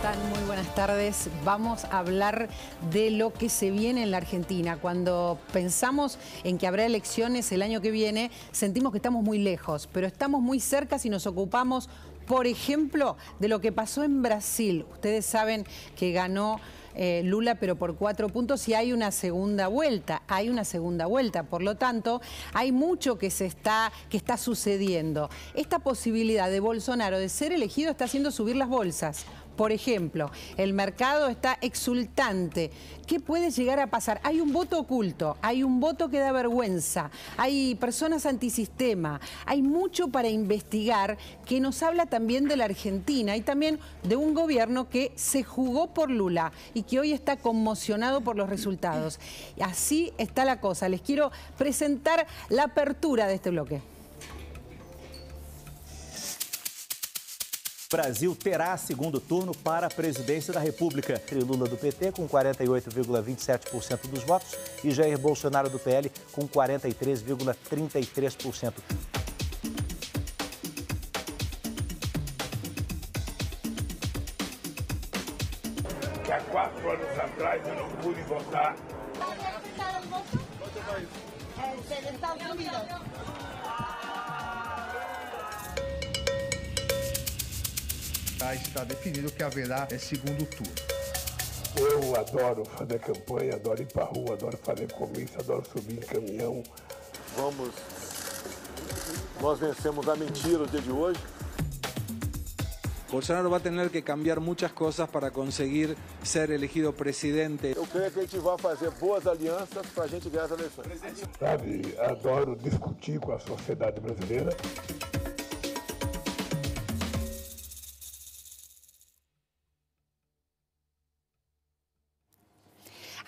están? Muy buenas tardes. Vamos a hablar de lo que se viene en la Argentina. Cuando pensamos en que habrá elecciones el año que viene, sentimos que estamos muy lejos, pero estamos muy cerca si nos ocupamos, por ejemplo, de lo que pasó en Brasil. Ustedes saben que ganó Lula, pero por 4 puntos, y hay una segunda vuelta. Por lo tanto, hay mucho que está sucediendo. Esta posibilidad de Bolsonaro de ser elegido está haciendo subir las bolsas. Por ejemplo, el mercado está exultante. ¿Qué puede llegar a pasar? Hay un voto oculto, hay un voto que da vergüenza, hay personas antisistema, hay mucho para investigar que nos habla también de la Argentina y también de un gobierno que se jugó por Lula y que hoy está conmocionado por los resultados. Así está la cosa. Les quiero presentar la apertura de este bloque. Brasil terá segundo turno para a presidência da República. Lula do PT com 48,27% dos votos e Jair Bolsonaro do PL com 43,33%. Que há 4 anos atrás eu não pude votar. Estados Unidos. Está definido que haverá segundo turno. Eu adoro fazer campanha, adoro ir para a rua, adoro fazer comício, adoro subir em caminhão. Nós vencemos a mentira o dia de hoje. Bolsonaro va a tener que cambiar muchas cosas para conseguir ser elegido presidente. Eu creio que a gente vai fazer boas alianças para a gente ganhar as eleições. Sabe, adoro discutir com a sociedade brasileira.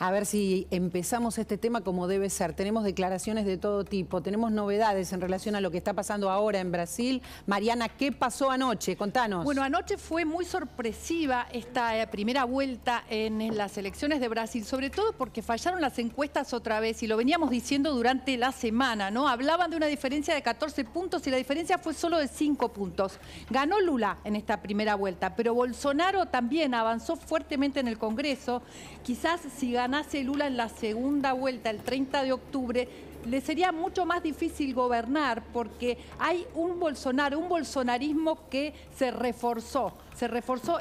A ver si empezamos este tema como debe ser. Tenemos declaraciones de todo tipo, tenemos novedades en relación a lo que está pasando ahora en Brasil. Mariana, ¿qué pasó anoche? Contanos. Bueno, anoche fue muy sorpresiva esta primera vuelta en las elecciones de Brasil, sobre todo porque fallaron las encuestas otra vez, y lo veníamos diciendo durante la semana, ¿no? Hablaban de una diferencia de 14 puntos y la diferencia fue solo de 5 puntos. Ganó Lula en esta primera vuelta, pero Bolsonaro también avanzó fuertemente en el Congreso. Quizás si ganase Lula en la segunda vuelta, el 30 de octubre, le sería mucho más difícil gobernar porque hay un Bolsonaro, un bolsonarismo que se reforzó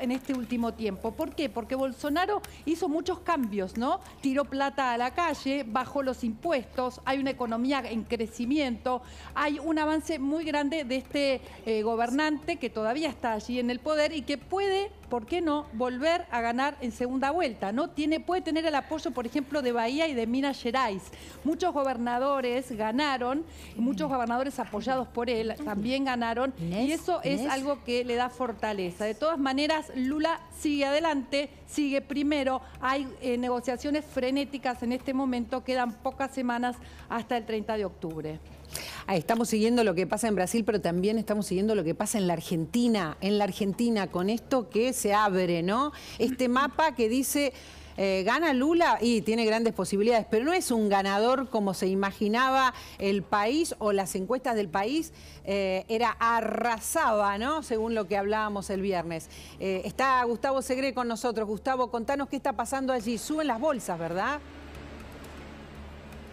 en este último tiempo. ¿Por qué? Porque Bolsonaro hizo muchos cambios, ¿no? Tiró plata a la calle, bajó los impuestos, hay una economía en crecimiento, hay un avance muy grande de este gobernante que todavía está allí en el poder y que puede, ¿por qué no?, volver a ganar en segunda vuelta, ¿no? Puede tener el apoyo, por ejemplo, de Bahía y de Minas Gerais. Muchos gobernadores ganaron, muchos gobernadores apoyados por él también ganaron, y eso es algo que le da fortaleza. De todas maneras, Lula sigue adelante, sigue primero. Hay negociaciones frenéticas en este momento, quedan pocas semanas hasta el 30 de octubre. Estamos siguiendo lo que pasa en Brasil, pero también estamos siguiendo lo que pasa en la Argentina. Con esto que se abre, ¿no? Este mapa que dice... gana Lula y tiene grandes posibilidades, pero no es un ganador como se imaginaba el país o las encuestas del país. Arrasaba, ¿no? Según lo que hablábamos el viernes. Está Gustavo Segre con nosotros. Gustavo, contanos qué está pasando allí. Suben las bolsas, ¿verdad?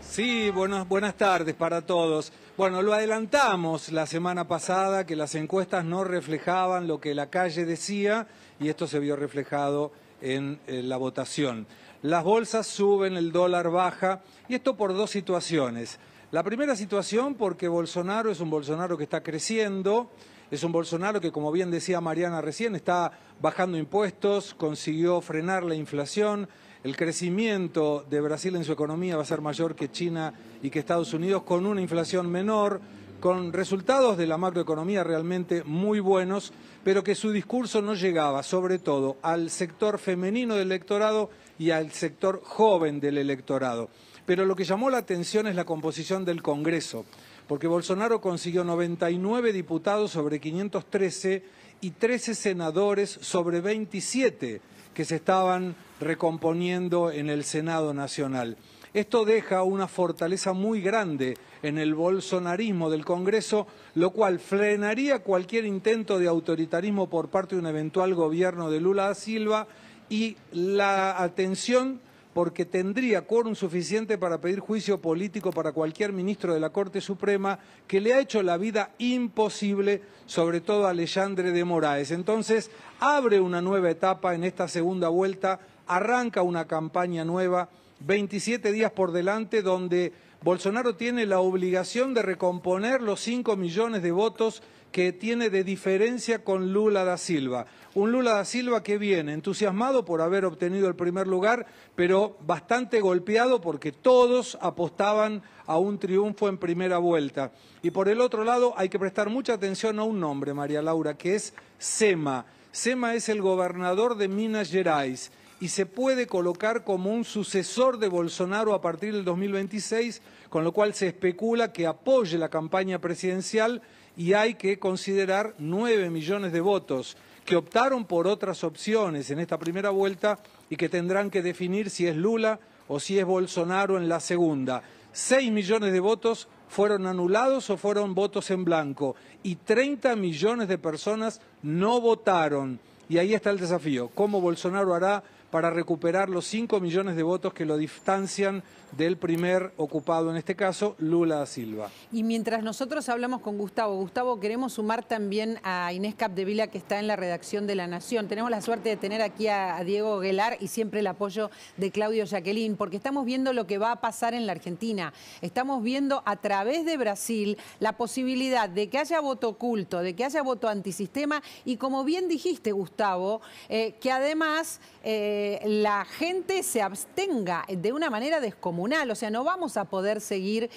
Sí, buenas tardes para todos. Bueno, lo adelantamos la semana pasada, que las encuestas no reflejaban lo que la calle decía, y esto se vio reflejado en la votación. Las bolsas suben, el dólar baja, y esto por dos situaciones. La primera situación porque Bolsonaro es un Bolsonaro que está creciendo, es un Bolsonaro que, como bien decía Mariana recién, está bajando impuestos, consiguió frenar la inflación. El crecimiento de Brasil en su economía va a ser mayor que China y que Estados Unidos, con una inflación menor, con resultados de la macroeconomía realmente muy buenos, pero que su discurso no llegaba, sobre todo, al sector femenino del electorado y al sector joven del electorado. Pero lo que llamó la atención es la composición del Congreso, porque Bolsonaro consiguió 99 diputados sobre 513 y 13 senadores sobre 27 que se estaban recomponiendo en el Senado Nacional. Esto deja una fortaleza muy grande en el bolsonarismo del Congreso, lo cual frenaría cualquier intento de autoritarismo por parte de un eventual gobierno de Lula da Silva, y la atención porque tendría quórum suficiente para pedir juicio político para cualquier ministro de la Corte Suprema que le ha hecho la vida imposible, sobre todo a Alexandre de Moraes. Entonces, abre una nueva etapa en esta segunda vuelta, arranca una campaña nueva, 27 días por delante, donde Bolsonaro tiene la obligación de recomponer los 5 millones de votos que tiene de diferencia con Lula da Silva. Un Lula da Silva que viene entusiasmado por haber obtenido el primer lugar, pero bastante golpeado porque todos apostaban a un triunfo en primera vuelta. Y por el otro lado hay que prestar mucha atención a un nombre, María Laura, que es Zema. Zema es el gobernador de Minas Gerais y se puede colocar como un sucesor de Bolsonaro a partir del 2026, con lo cual se especula que apoye la campaña presidencial, y hay que considerar 9 millones de votos que optaron por otras opciones en esta primera vuelta y que tendrán que definir si es Lula o si es Bolsonaro en la segunda. 6 millones de votos fueron anulados o fueron votos en blanco y 30 millones de personas no votaron. Y ahí está el desafío, ¿cómo Bolsonaro hará para recuperar los 5 millones de votos que lo distancian del primer ocupado, en este caso, Lula da Silva? Y mientras nosotros hablamos con Gustavo, queremos sumar también a Inés Capdevila, que está en la redacción de La Nación. Tenemos la suerte de tener aquí a Diego Guelar y siempre el apoyo de Claudio Jacqueline, porque estamos viendo lo que va a pasar en la Argentina. Estamos viendo a través de Brasil la posibilidad de que haya voto oculto, de que haya voto antisistema y, como bien dijiste, Gustavo, que además la gente se abstenga de una manera descomunal. O sea, no vamos a poder seguir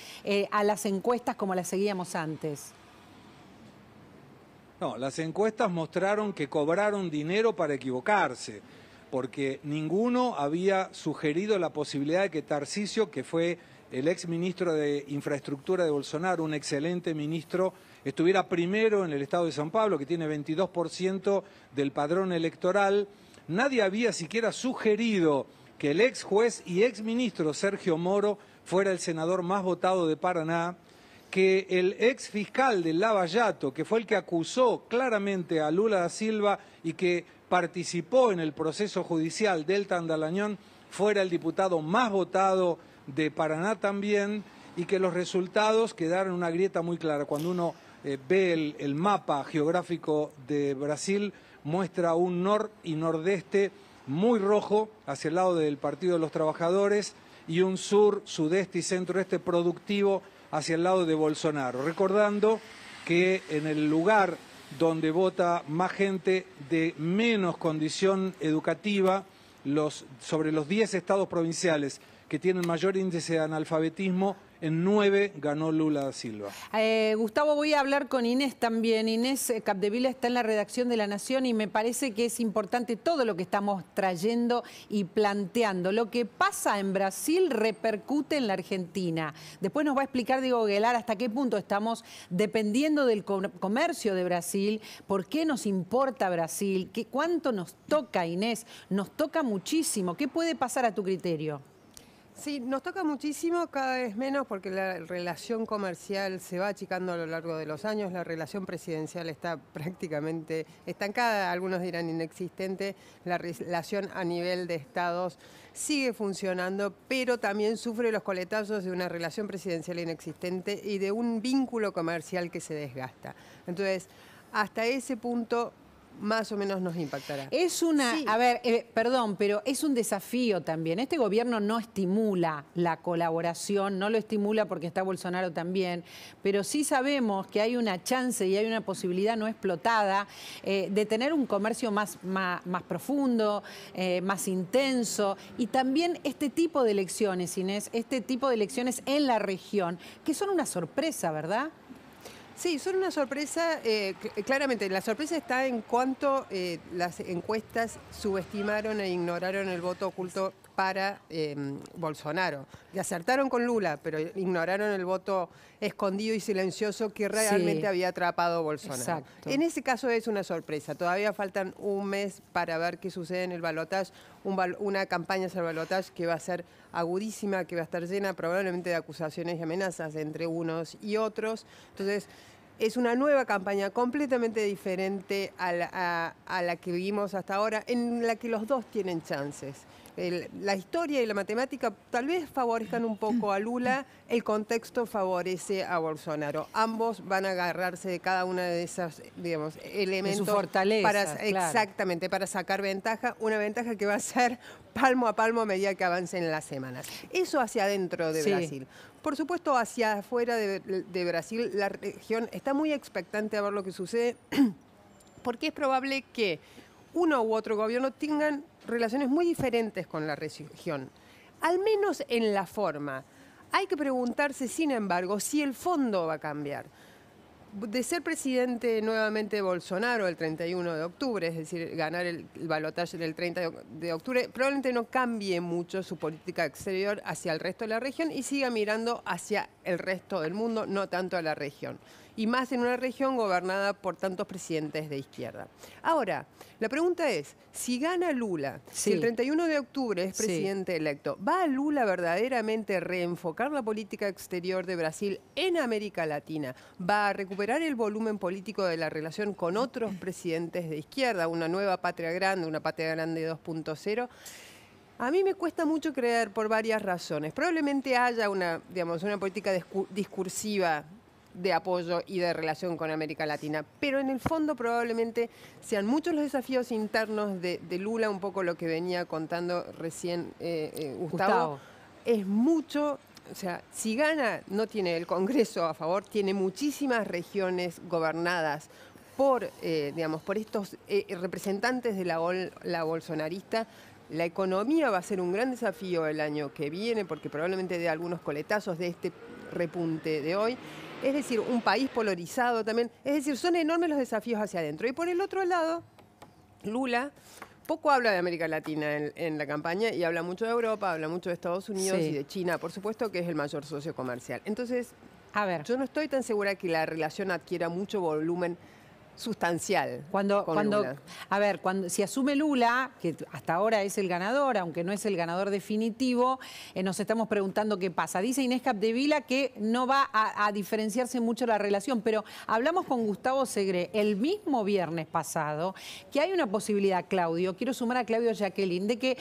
a las encuestas como las seguíamos antes. No, las encuestas mostraron que cobraron dinero para equivocarse, porque ninguno había sugerido la posibilidad de que Tarcisio, que fue el ex ministro de Infraestructura de Bolsonaro, un excelente ministro, estuviera primero en el estado de São Paulo, que tiene 22% del padrón electoral. Nadie había siquiera sugerido que el ex juez y ex ministro Sergio Moro fuera el senador más votado de Paraná, que el ex fiscal de Lava Jato, que fue el que acusó claramente a Lula da Silva y que participó en el proceso judicial del Tandalañón, fuera el diputado más votado de Paraná también, y que los resultados quedaron en una grieta muy clara. Cuando uno ve el mapa geográfico de Brasil, muestra un nor y nordeste muy rojo hacia el lado del Partido de los Trabajadores y un sur, sudeste y centro-este productivo hacia el lado de Bolsonaro. Recordando que en el lugar donde vota más gente de menos condición educativa, sobre los 10 estados provinciales que tienen mayor índice de analfabetismo, en 9 ganó Lula da Silva. Gustavo, voy a hablar con Inés también. Inés Capdevila está en la redacción de La Nación y me parece que es importante todo lo que estamos trayendo y planteando. Lo que pasa en Brasil repercute en la Argentina. Después nos va a explicar Diego Guelar hasta qué punto estamos dependiendo del comercio de Brasil, por qué nos importa Brasil, cuánto nos toca, Inés. Nos toca muchísimo. ¿Qué puede pasar a tu criterio? Sí, nos toca muchísimo, cada vez menos, porque la relación comercial se va achicando a lo largo de los años. La relación presidencial está prácticamente estancada, algunos dirán inexistente. La relación a nivel de estados sigue funcionando, pero también sufre los coletazos de una relación presidencial inexistente y de un vínculo comercial que se desgasta. Entonces, hasta ese punto más o menos nos impactará. Es una, sí. A ver, perdón, pero es un desafío también. Este gobierno no estimula la colaboración, no lo estimula porque está Bolsonaro también, pero sí sabemos que hay una chance y hay una posibilidad no explotada de tener un comercio más profundo, más intenso, y también este tipo de elecciones, Inés, este tipo de elecciones en la región, que son una sorpresa, ¿verdad? Sí, son una sorpresa, claramente la sorpresa está en cuanto las encuestas subestimaron e ignoraron el voto oculto para Bolsonaro. Le acertaron con Lula, pero ignoraron el voto escondido y silencioso que realmente había atrapado Bolsonaro. Exacto. En ese caso es una sorpresa. Todavía faltan un mes para ver qué sucede en el balotaje, una campaña hacia el balotaje que va a ser agudísima, que va a estar llena probablemente de acusaciones y amenazas entre unos y otros. Entonces, es una nueva campaña completamente diferente a la que vimos hasta ahora, en la que los dos tienen chances. La historia y la matemática tal vez favorezcan un poco a Lula, el contexto favorece a Bolsonaro. Ambos van a agarrarse de cada una de esas, digamos, elementos. De su fortaleza, claro. Exactamente, para sacar ventaja, una ventaja que va a ser palmo a palmo a medida que avancen las semanas. Eso hacia adentro de Brasil. Por supuesto, hacia afuera de Brasil, la región está muy expectante a ver lo que sucede, porque es probable que uno u otro gobierno tengan relaciones muy diferentes con la región, al menos en la forma. Hay que preguntarse, sin embargo, si el fondo va a cambiar. De ser presidente nuevamente Bolsonaro el 31 de octubre, es decir, ganar el balotaje del 30 de octubre, probablemente no cambie mucho su política exterior hacia el resto de la región y siga mirando hacia el resto del mundo, no tanto a la región. Y más en una región gobernada por tantos presidentes de izquierda. Ahora, la pregunta es, si gana Lula, si el 31 de octubre es presidente electo, ¿va Lula verdaderamente reenfocar la política exterior de Brasil en América Latina? ¿Va a recuperar el volumen político de la relación con otros presidentes de izquierda, una nueva patria grande, una patria grande 2.0? A mí me cuesta mucho creer por varias razones. Probablemente haya una política discursiva de apoyo y de relación con América Latina, pero en el fondo probablemente sean muchos los desafíos internos de Lula, un poco lo que venía contando recién Gustavo. Es mucho, o sea, si gana no tiene el Congreso a favor, tiene muchísimas regiones gobernadas por estos representantes de la bolsonarista. La economía va a ser un gran desafío el año que viene, porque probablemente dé algunos coletazos de este repunte de hoy. Es decir, un país polarizado también. Es decir, son enormes los desafíos hacia adentro. Y por el otro lado, Lula poco habla de América Latina en la campaña y habla mucho de Europa, habla mucho de Estados Unidos y de China, por supuesto, que es el mayor socio comercial. Entonces, yo no estoy tan segura que la relación adquiera mucho volumen sustancial. Si asume Lula, que hasta ahora es el ganador, aunque no es el ganador definitivo, nos estamos preguntando qué pasa. Dice Inés Capdevila que no va a diferenciarse mucho la relación, pero hablamos con Gustavo Segre el mismo viernes pasado que hay una posibilidad, Claudio, quiero sumar a Claudio Jacqueline, de que,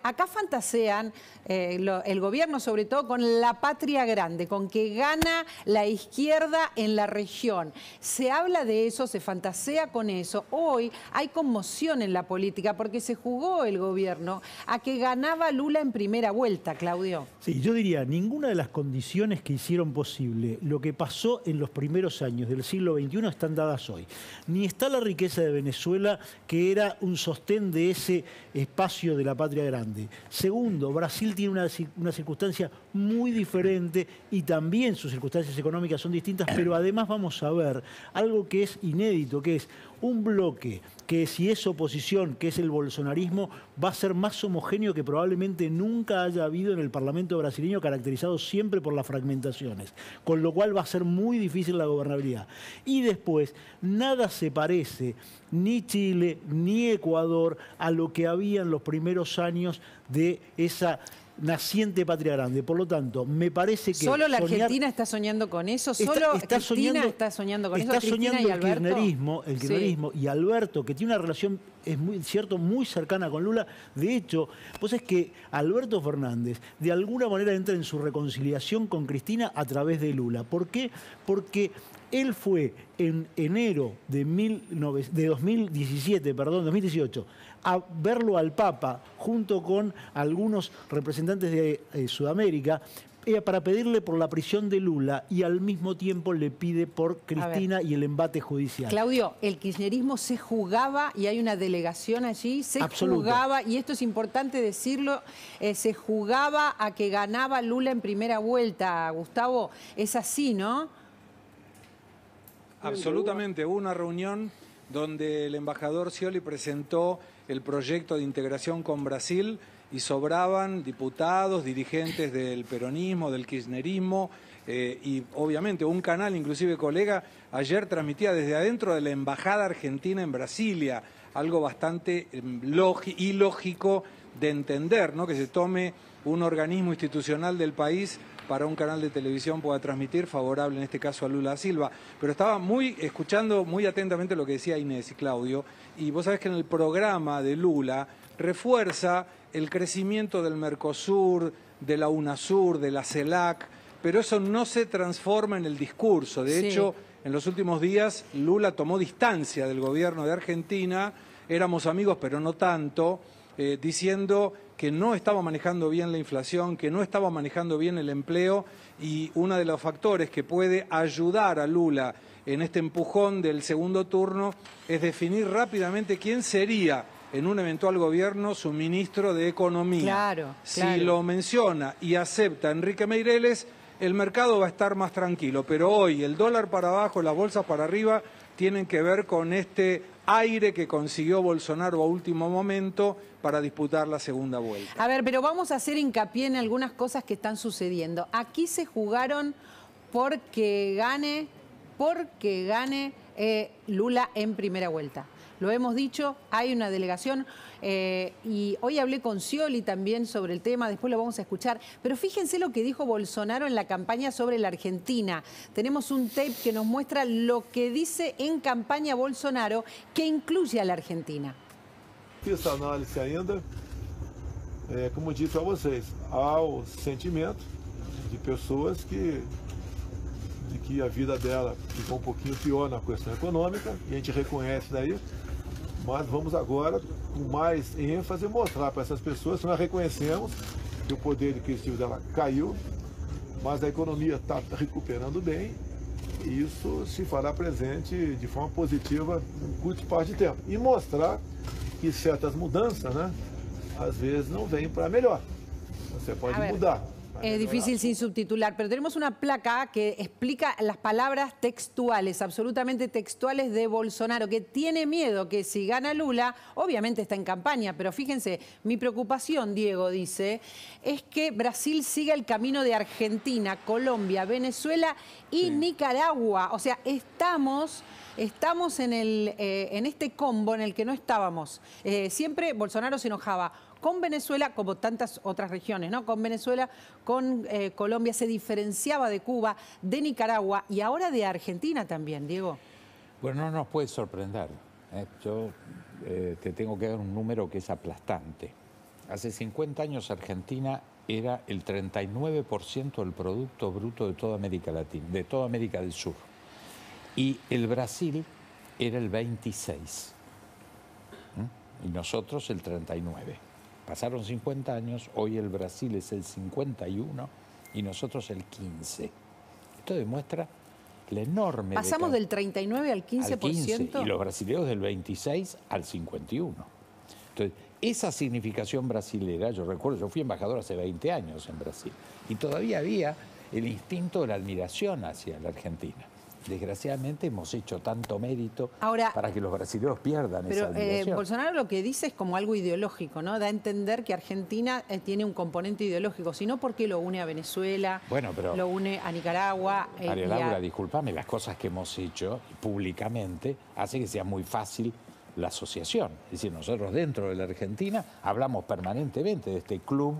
acá fantasean el gobierno sobre todo con la patria grande, con que gana la izquierda en la región. Se habla de eso, se fantasea con eso. Hoy hay conmoción en la política porque se jugó el gobierno a que ganaba Lula en primera vuelta, Claudio. Sí, yo diría, ninguna de las condiciones que hicieron posible lo que pasó en los primeros años del siglo XXI están dadas hoy. Ni está la riqueza de Venezuela, que era un sostén de ese espacio de la patria grande. Segundo, Brasil tiene una circunstancia muy diferente y también sus circunstancias económicas son distintas, pero además vamos a ver algo que es inédito, que es un bloque que, si es oposición, que es el bolsonarismo, va a ser más homogéneo que probablemente nunca haya habido en el Parlamento brasileño, caracterizado siempre por las fragmentaciones, con lo cual va a ser muy difícil la gobernabilidad. Y después, nada se parece, ni Chile ni Ecuador, a lo que había en los primeros años de esa naciente patria grande. Por lo tanto, me parece que ¿solo la Argentina está soñando con eso? ¿Solo Cristina está soñando con eso? Está soñando y el kirchnerismo y Alberto, que tiene una relación, es muy cierto, muy cercana con Lula. De hecho, pues es que Alberto Fernández de alguna manera entra en su reconciliación con Cristina a través de Lula. ¿Por qué? Porque él fue en enero de 2018, a verlo al Papa junto con algunos representantes de Sudamérica para pedirle por la prisión de Lula y al mismo tiempo le pide por Cristina y el embate judicial. Claudio, el kirchnerismo se jugaba y hay una delegación allí, se jugaba, y esto es importante decirlo, se jugaba a que ganaba Lula en primera vuelta. Gustavo, es así, ¿no? Absolutamente, hubo una reunión donde el embajador Scioli presentó el proyecto de integración con Brasil y sobraban diputados, dirigentes del peronismo, del kirchnerismo, y obviamente un canal, inclusive colega, ayer transmitía desde adentro de la Embajada Argentina en Brasilia, algo bastante ilógico de entender, ¿no? Que se tome un organismo institucional del país para un canal de televisión pueda transmitir, favorable en este caso a Lula da Silva. Pero estaba escuchando muy atentamente lo que decía Inés y Claudio, y vos sabés que en el programa de Lula refuerza el crecimiento del Mercosur, de la UNASUR, de la CELAC, pero eso no se transforma en el discurso. De hecho, en los últimos días Lula tomó distancia del gobierno de Argentina, éramos amigos pero no tanto, diciendo que no estaba manejando bien la inflación, que no estaba manejando bien el empleo, y uno de los factores que puede ayudar a Lula en este empujón del segundo turno es definir rápidamente quién sería en un eventual gobierno su ministro de Economía. Claro. Si lo menciona y acepta Enrique Meireles, el mercado va a estar más tranquilo, pero hoy el dólar para abajo, las bolsas para arriba, tienen que ver con este aire que consiguió Bolsonaro a último momento para disputar la segunda vuelta. A ver, pero vamos a hacer hincapié en algunas cosas que están sucediendo. Aquí se jugaron porque gane Lula en primera vuelta. Lo hemos dicho, hay una delegación y hoy hablé con Scioli también sobre el tema, después lo vamos a escuchar. Pero fíjense lo que dijo Bolsonaro en la campaña sobre la Argentina. Tenemos un tape que nos muestra lo que dice en campaña Bolsonaro, que incluye a la Argentina. Fiz análise ainda, como disse a vocês, há o sentimento de pessoas de que a vida dela ficou pouquinho pior na questão econômica, e a gente reconhece daí, mas vamos agora, com mais ênfase, mostrar para essas pessoas que nós reconhecemos que o poder aquisitivo dela caiu, mas a economia está recuperando bem, e isso se fará presente de forma positiva em curto espaço de tempo. E mostrar que certas mudanças, né, às vezes não vêm para melhor. Você pode mudar. Es difícil sin subtitular, pero tenemos una placa que explica las palabras textuales, absolutamente textuales de Bolsonaro, que tiene miedo que si gana Lula, obviamente está en campaña, pero fíjense, mi preocupación, Diego dice, es que Brasil siga el camino de Argentina, Colombia, Venezuela y Nicaragua. O sea, estamos en este combo en el que no estábamos. Siempre Bolsonaro se enojaba con Venezuela, como tantas otras regiones, ¿no? Con Venezuela, con Colombia, se diferenciaba de Cuba, de Nicaragua y ahora de Argentina también, Diego. Bueno, no nos puede sorprender. Yo te tengo que dar un número que es aplastante. Hace 50 años Argentina era el 39% del Producto Bruto de toda América Latina, de toda América del Sur. Y el Brasil era el 26%. Y nosotros el 39%. Pasaron 50 años, hoy el Brasil es el 51% y nosotros el 15%. Esto demuestra la enorme... Pasamos del 39 al 15%. Al 15%, y los brasileños del 26 al 51%. Entonces, esa significación brasilera, yo recuerdo, yo fui embajador hace 20 años en Brasil, y todavía había el instinto de la admiración hacia la Argentina. Desgraciadamente hemos hecho tanto mérito para que los brasileños pierdan esa admiración. Bolsonaro lo que dice es como algo ideológico, ¿no? Da a entender que Argentina tiene un componente ideológico, sino porque lo une a Venezuela, lo une a Nicaragua. María Laura, discúlpame, las cosas que hemos hecho públicamente hace que sea muy fácil la asociación. Es decir, nosotros dentro de la Argentina hablamos permanentemente de este club,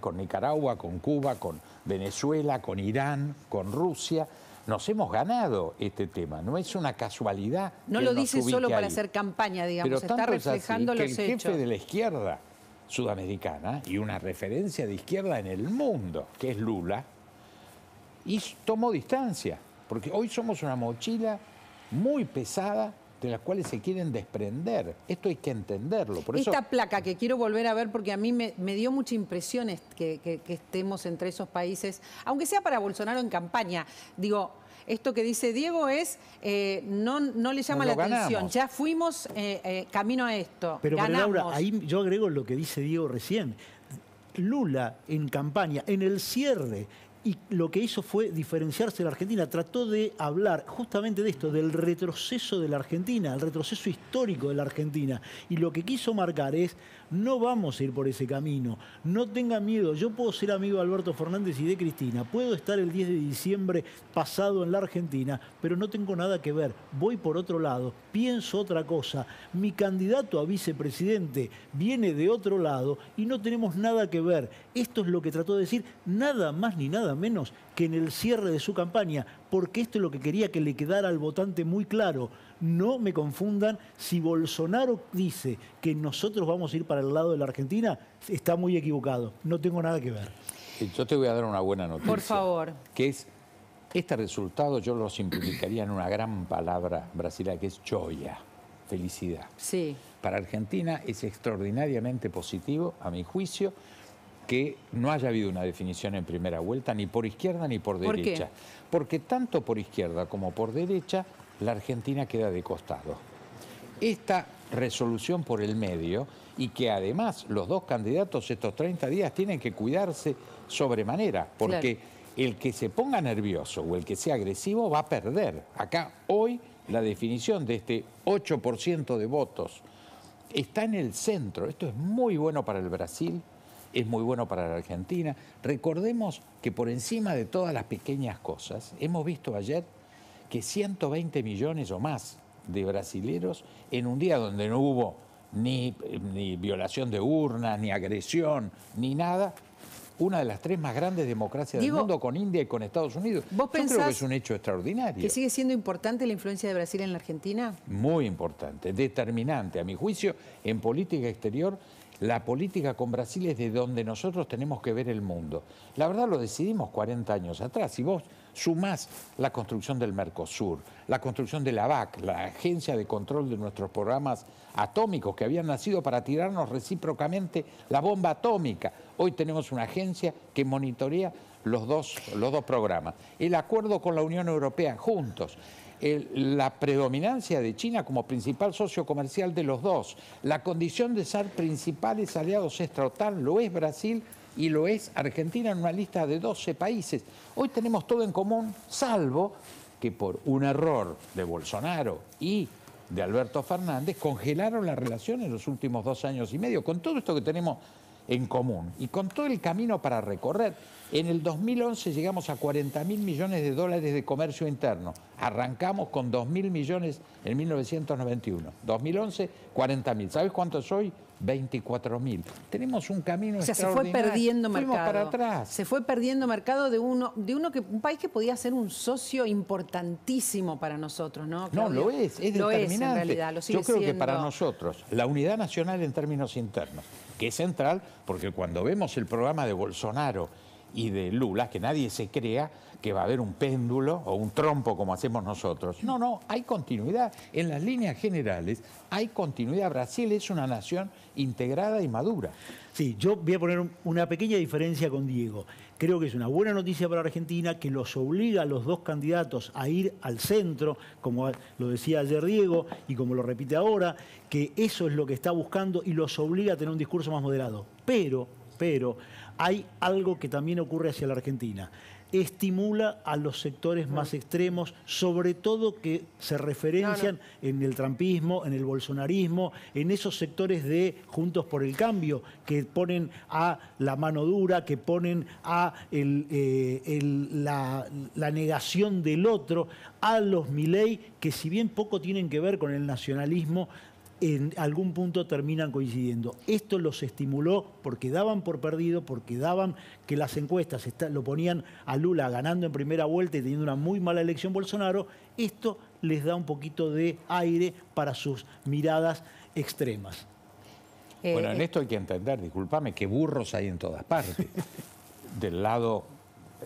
con Nicaragua, con Cuba, con Venezuela, con Irán, con Rusia. Nos hemos ganado este tema, no es una casualidad. No lo dice solo para hacer campaña, digamos, está reflejando los hechos. El jefe de la izquierda sudamericana y una referencia de izquierda en el mundo, que es Lula, y tomó distancia, porque hoy somos una mochila muy pesada de las cuales se quieren desprender. Esto hay que entenderlo. Por eso... Esta placa que quiero volver a ver porque a mí me dio mucha impresión que estemos entre esos países, aunque sea para Bolsonaro en campaña. Digo, esto que dice Diego es, no le llama la atención. Ya fuimos camino a esto. Pero ganamos. Laura, ahí yo agrego lo que dice Diego recién. Lula en campaña, en el cierre y lo que hizo fue diferenciarse de la Argentina. Trató de hablar justamente de esto, del retroceso de la Argentina, el retroceso histórico de la Argentina. Y lo que quiso marcar es, no vamos a ir por ese camino, no tengan miedo. Yo puedo ser amigo de Alberto Fernández y de Cristina, puedo estar el 10 de diciembre pasado en la Argentina, pero no tengo nada que ver. Voy por otro lado, pienso otra cosa. Mi candidato a vicepresidente viene de otro lado y no tenemos nada que ver. Esto es lo que trató de decir, nada más ni nada menos que en el cierre de su campaña, porque esto es lo que quería que le quedara al votante muy claro. No me confundan, si Bolsonaro dice que nosotros vamos a ir para el lado de la Argentina, está muy equivocado, no tengo nada que ver. Yo te voy a dar una buena noticia. Por favor. Que es, este resultado yo lo simplificaría en una gran palabra brasileña que es joya, felicidad. Sí. Para Argentina es extraordinariamente positivo, a mi juicio, que no haya habido una definición en primera vuelta, ni por izquierda ni por derecha. ¿Por qué? Porque tanto por izquierda como por derecha, la Argentina queda de costado. Esta resolución por el medio, y que además los dos candidatos estos 30 días tienen que cuidarse sobremanera, porque el que se ponga nervioso o el que sea agresivo va a perder. Acá hoy la definición de este 8% de votos está en el centro. Esto es muy bueno para el Brasil, es muy bueno para la Argentina. Recordemos que por encima de todas las pequeñas cosas, hemos visto ayer que 120 millones o más de brasileros en un día donde no hubo ni violación de urnas, ni agresión, ni nada, una de las 3 más grandes democracias del mundo con India y con Estados Unidos. ¿Vos Yo creo que es un hecho extraordinario. ¿Que sigue siendo importante la influencia de Brasil en la Argentina? Muy importante, determinante. A mi juicio, en política exterior, la política con Brasil es de donde nosotros tenemos que ver el mundo. La verdad lo decidimos 40 años atrás. Si vos sumás la construcción del Mercosur, la construcción de la ABAC, la Agencia de Control de nuestros programas atómicos que habían nacido para tirarnos recíprocamente la bomba atómica. Hoy tenemos una agencia que monitorea los dos programas. El acuerdo con la Unión Europea, juntos. La predominancia de China como principal socio comercial de los dos, la condición de ser principales aliados extra-OTAN, lo es Brasil y lo es Argentina en una lista de 12 países. Hoy tenemos todo en común, salvo que por un error de Bolsonaro y de Alberto Fernández congelaron la relación en los últimos 2 años y medio. Con todo esto que tenemos en común y con todo el camino para recorrer, en el 2011 llegamos a 40.000 millones de dólares de comercio interno. Arrancamos con 2.000 millones en 1991. 2011, 40.000. ¿Sabes cuánto es hoy? 24.000. Tenemos un camino extraordinario. Se fue perdiendo mercado. Fuimos para atrás. Se fue perdiendo mercado de un país que podía ser un socio importantísimo para nosotros, ¿no, Claudio? No, lo es determinante. Es, en realidad, lo sigue Yo creo siendo. que para nosotros, la unidad nacional en términos internos, que es central, porque cuando vemos el programa de Bolsonaro y de Lula, que nadie se crea que va a haber un péndulo o un trompo como hacemos nosotros. No, hay continuidad. En las líneas generales hay continuidad. Brasil es una nación integrada y madura. Sí, yo voy a poner una pequeña diferencia con Diego. Creo que es una buena noticia para Argentina, que los obliga a los dos candidatos a ir al centro, como lo decía ayer Diego y como lo repite ahora, que eso es lo que está buscando y los obliga a tener un discurso más moderado. Pero hay algo que también ocurre hacia la Argentina. Estimula a los sectores más extremos, sobre todo que se referencian en el trumpismo, en el bolsonarismo, en esos sectores de Juntos por el Cambio, que ponen a la mano dura, que ponen a la negación del otro, a los Milei, que si bien poco tienen que ver con el nacionalismo, en algún punto terminan coincidiendo. Esto los estimuló porque daban por perdido, porque daban que las encuestas lo ponían a Lula ganando en primera vuelta y teniendo una muy mala elección Bolsonaro. Esto les da un poquito de aire para sus miradas extremas. Bueno, en esto hay que entender, discúlpame, que burros hay en todas partes. Del lado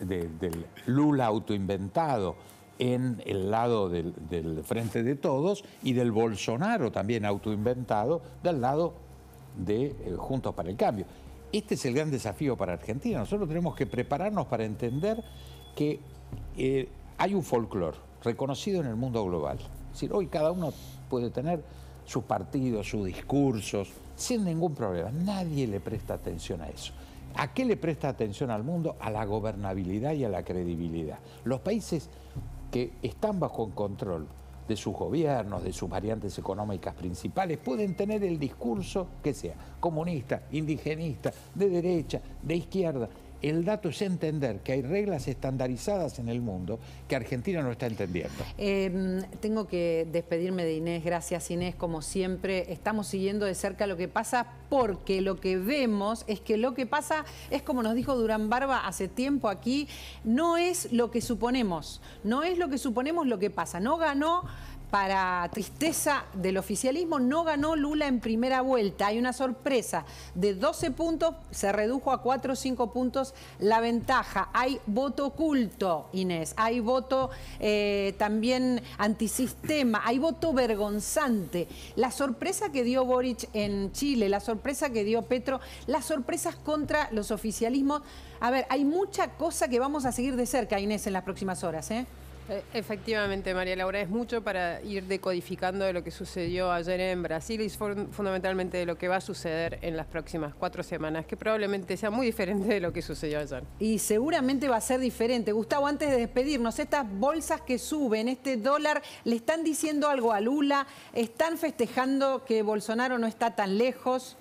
del Lula autoinventado, en el lado del Frente de Todos, y del Bolsonaro también autoinventado del lado de Juntos para el Cambio. Este es el gran desafío para Argentina. Nosotros tenemos que prepararnos para entender que hay un folclore reconocido en el mundo global. Es decir, hoy cada uno puede tener sus partidos, sus discursos, sin ningún problema. Nadie le presta atención a eso. ¿A qué le presta atención al mundo? A la gobernabilidad y a la credibilidad. Los países que están bajo control de sus gobiernos, de sus variantes económicas principales, pueden tener el discurso que sea, comunista, indigenista, de derecha, de izquierda. El dato es entender que hay reglas estandarizadas en el mundo que Argentina no está entendiendo. Tengo que despedirme de Inés. Gracias, Inés. Como siempre, estamos siguiendo de cerca lo que pasa, porque lo que vemos es que lo que pasa es, como nos dijo Durán Barba hace tiempo aquí, no es lo que suponemos. No es lo que suponemos lo que pasa. No ganó, para tristeza del oficialismo, no ganó Lula en primera vuelta. Hay una sorpresa. De 12 puntos se redujo a 4 o 5 puntos la ventaja. Hay voto oculto, Inés. Hay voto también antisistema. Hay voto vergonzante. La sorpresa que dio Boric en Chile, la sorpresa que dio Petro, las sorpresas contra los oficialismos. A ver, hay mucha cosa que vamos a seguir de cerca, Inés, en las próximas horas, ¿eh? Efectivamente, María Laura, es mucho para ir decodificando de lo que sucedió ayer en Brasil y fundamentalmente de lo que va a suceder en las próximas 4 semanas, que probablemente sea muy diferente de lo que sucedió ayer. Y seguramente va a ser diferente. Gustavo, antes de despedirnos, estas bolsas que suben, este dólar, ¿le están diciendo algo a Lula? ¿Están festejando que Bolsonaro no está tan lejos?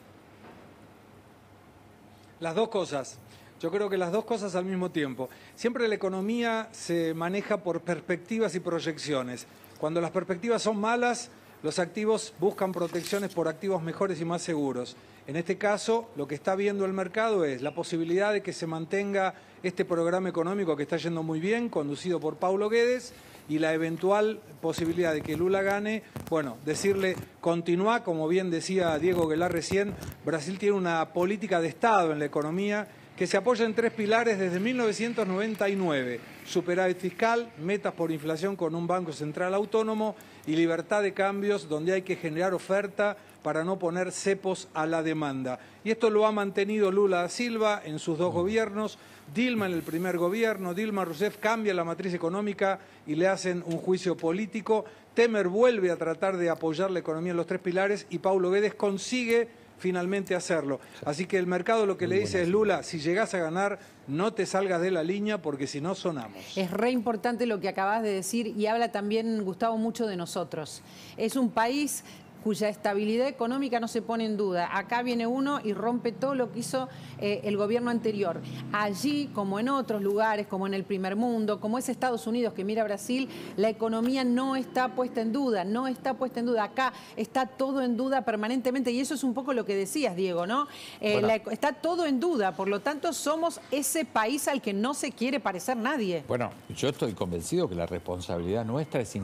Las dos cosas. Yo creo que las dos cosas al mismo tiempo. Siempre la economía se maneja por perspectivas y proyecciones. Cuando las perspectivas son malas, los activos buscan protecciones por activos mejores y más seguros. En este caso, lo que está viendo el mercado es la posibilidad de que se mantenga este programa económico que está yendo muy bien, conducido por Paulo Guedes, y la eventual posibilidad de que Lula gane, bueno, decirle, continúa, como bien decía Diego Aguilar recién, Brasil tiene una política de Estado en la economía que se apoya en 3 pilares desde 1999, superávit fiscal, metas por inflación con un banco central autónomo y libertad de cambios, donde hay que generar oferta para no poner cepos a la demanda. Y esto lo ha mantenido Lula da Silva en sus 2 gobiernos, Dilma en el primer gobierno. Dilma Rousseff cambia la matriz económica y le hacen un juicio político. Temer vuelve a tratar de apoyar la economía en los 3 pilares y Paulo Guedes consigue finalmente hacerlo. Así que el mercado lo que le dice es, Lula, si llegás a ganar, no te salgas de la línea porque si no sonamos. Es re importante lo que acabas de decir y habla también, Gustavo, mucho de nosotros. Es un país cuya estabilidad económica no se pone en duda. Acá viene uno y rompe todo lo que hizo el gobierno anterior. Allí, como en otros lugares, como en el primer mundo, como es Estados Unidos, que mira a Brasil, la economía no está puesta en duda, no está puesta en duda. Acá está todo en duda permanentemente y eso es un poco lo que decías, Diego, ¿no? Bueno, está todo en duda, por lo tanto somos ese país al que no se quiere parecer nadie. Bueno, yo estoy convencido que la responsabilidad nuestra es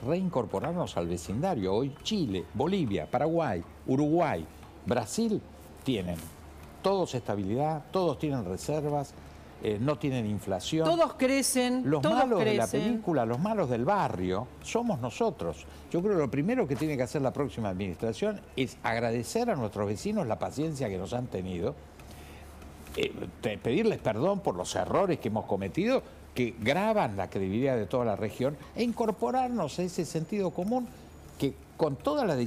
reincorporarnos al vecindario. Hoy Chile, Bolivia, Paraguay, Uruguay, Brasil tienen todos estabilidad, todos tienen reservas, no tienen inflación. Todos crecen, los todos malos crecen. de la película, los malos del barrio, somos nosotros. Yo creo que lo primero que tiene que hacer la próxima administración es agradecer a nuestros vecinos la paciencia que nos han tenido, pedirles perdón por los errores que hemos cometido, que graban la credibilidad de toda la región, e incorporarnos a ese sentido común que con toda la...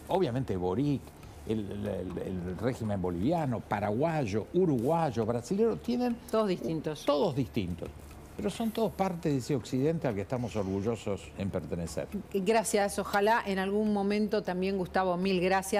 Obviamente Boric, el régimen boliviano, paraguayo, uruguayo, brasilero, tienen... Todos distintos. Todos distintos. Pero son todos parte de ese occidente al que estamos orgullosos en pertenecer. Gracias. Ojalá en algún momento también, Gustavo, mil gracias.